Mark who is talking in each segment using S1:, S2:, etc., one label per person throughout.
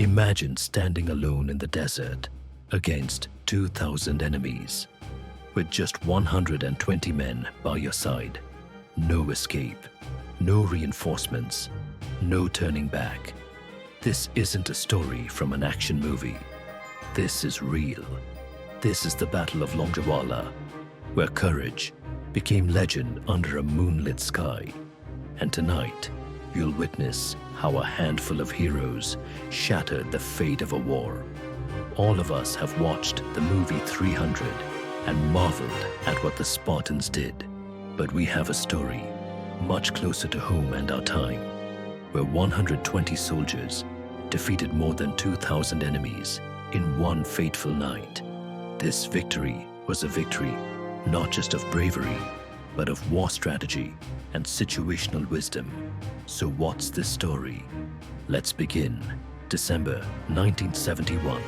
S1: Imagine standing alone in the desert against 2,000 enemies, with just 120 men by your side. No escape, no reinforcements, no turning back. This isn't a story from an action movie. This is real. This is the Battle of Longewala, where courage became legend under a moonlit sky. And tonight, you'll witness how a handful of heroes shattered the fate of a war. All of us have watched the movie 300 and marveled at what the Spartans did. But we have a story much closer to home and our time, where 120 soldiers defeated more than 2,000 enemies in one fateful night. This victory was a victory not just of bravery, but of war strategy and situational wisdom. So what's this story? Let's begin. December 1971.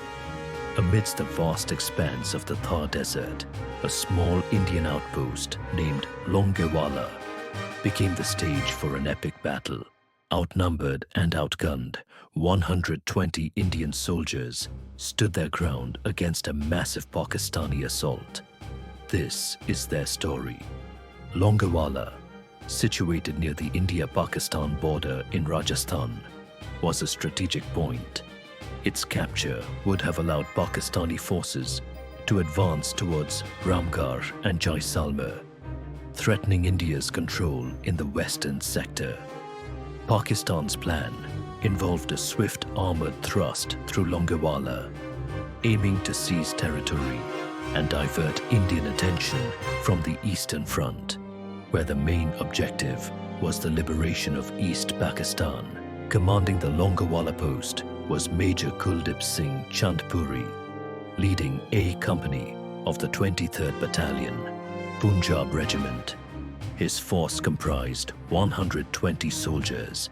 S1: Amidst the vast expanse of the Thar Desert, a small Indian outpost named Longewala became the stage for an epic battle. Outnumbered and outgunned, 120 Indian soldiers stood their ground against a massive Pakistani assault. This is their story. Longewala, situated near the India-Pakistan border in Rajasthan, was a strategic point. Its capture would have allowed Pakistani forces to advance towards Ramgarh and Jaisalmer, threatening India's control in the western sector. Pakistan's plan involved a swift armored thrust through Longewala, aiming to seize territory and divert Indian attention from the Eastern Front, where the main objective was the liberation of East Pakistan. Commanding the Longewala post was Major Kuldip Singh Chandpuri, leading A Company of the 23rd Battalion, Punjab Regiment. His force comprised 120 soldiers,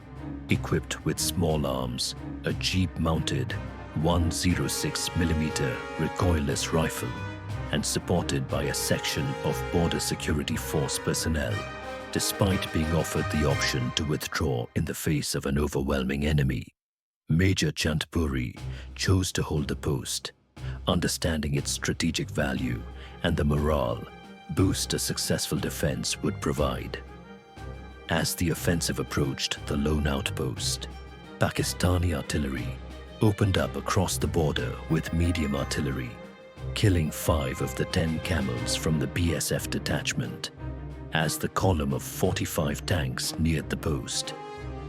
S1: equipped with small arms, a jeep-mounted 106mm recoilless rifle, and supported by a section of Border Security Force personnel, despite being offered the option to withdraw in the face of an overwhelming enemy. Major Chandpuri chose to hold the post, understanding its strategic value and the morale boost a successful defense would provide. As the offensive approached the lone outpost, Pakistani artillery opened up across the border with medium artillery, killing 5 of the 10 camels from the BSF detachment. As the column of 45 tanks neared the post,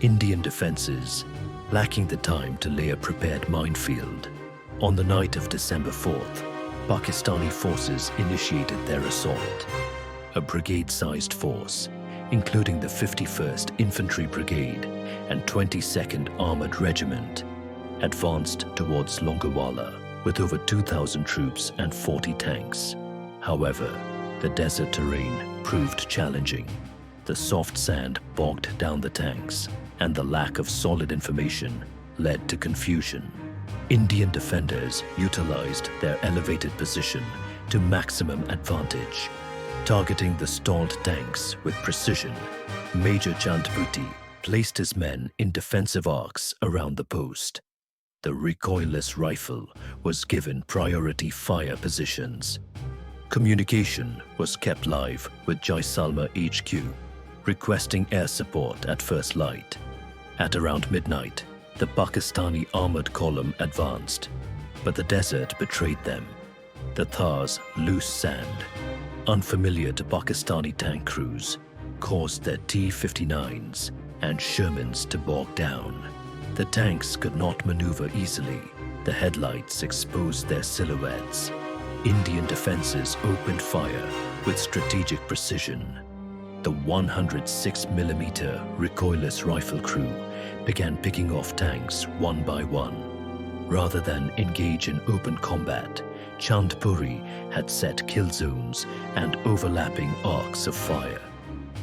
S1: Indian defenses lacking the time to lay a prepared minefield. On the night of December 4th, Pakistani forces initiated their assault. A brigade-sized force, including the 51st Infantry Brigade and 22nd Armored Regiment, advanced towards Longewala with over 2,000 troops and 40 tanks. However, the desert terrain proved challenging. The soft sand bogged down the tanks, and the lack of solid information led to confusion. Indian defenders utilized their elevated position to maximum advantage. Targeting the stalled tanks with precision, Major Chandpuri placed his men in defensive arcs around the post. The recoilless rifle was given priority fire positions. Communication was kept live with Jaisalmer HQ, requesting air support at first light. At around midnight, the Pakistani armored column advanced, but the desert betrayed them. The Thar's loose sand, unfamiliar to Pakistani tank crews, caused their T-59s and Shermans to bog down. The tanks could not maneuver easily. The headlights exposed their silhouettes. Indian defenses opened fire with strategic precision. The 106mm recoilless rifle crew began picking off tanks one by one. Rather than engage in open combat, Chandpuri had set kill zones and overlapping arcs of fire.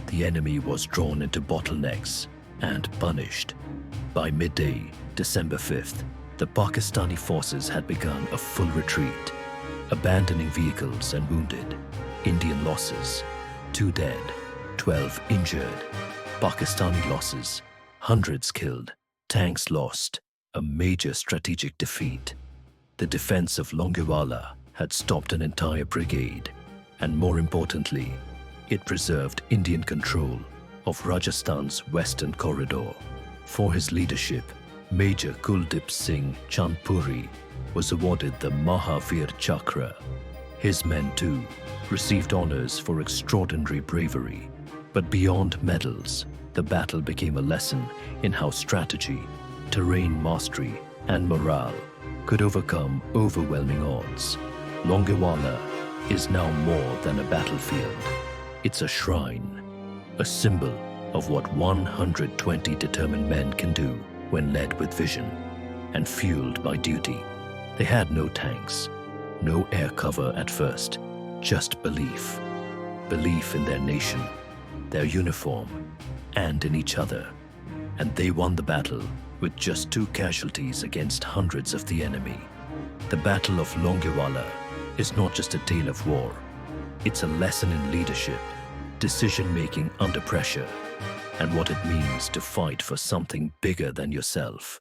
S1: The enemy was drawn into bottlenecks and punished. By midday, December 5th, the Pakistani forces had begun a full retreat, abandoning vehicles and wounded. Indian losses: 2 dead, 12 injured. Pakistani losses: hundreds killed, tanks lost, a major strategic defeat. The defense of Longewala had stopped an entire brigade, and more importantly, it preserved Indian control of Rajasthan's western corridor. For his leadership, Major Kuldip Singh Chandpuri was awarded the Mahavir Chakra. His men, too, received honors for extraordinary bravery. But beyond medals, the battle became a lesson in how strategy, terrain mastery, and morale could overcome overwhelming odds. Longewala is now more than a battlefield. It's a shrine, a symbol of what 120 determined men can do when led with vision and fueled by duty. They had no tanks, no air cover at first, just belief. Belief in their nation, their uniform, and in each other. And they won the battle with just 2 casualties against hundreds of the enemy. The Battle of Longewala is not just a tale of war. It's a lesson in leadership, decision-making under pressure, and what it means to fight for something bigger than yourself.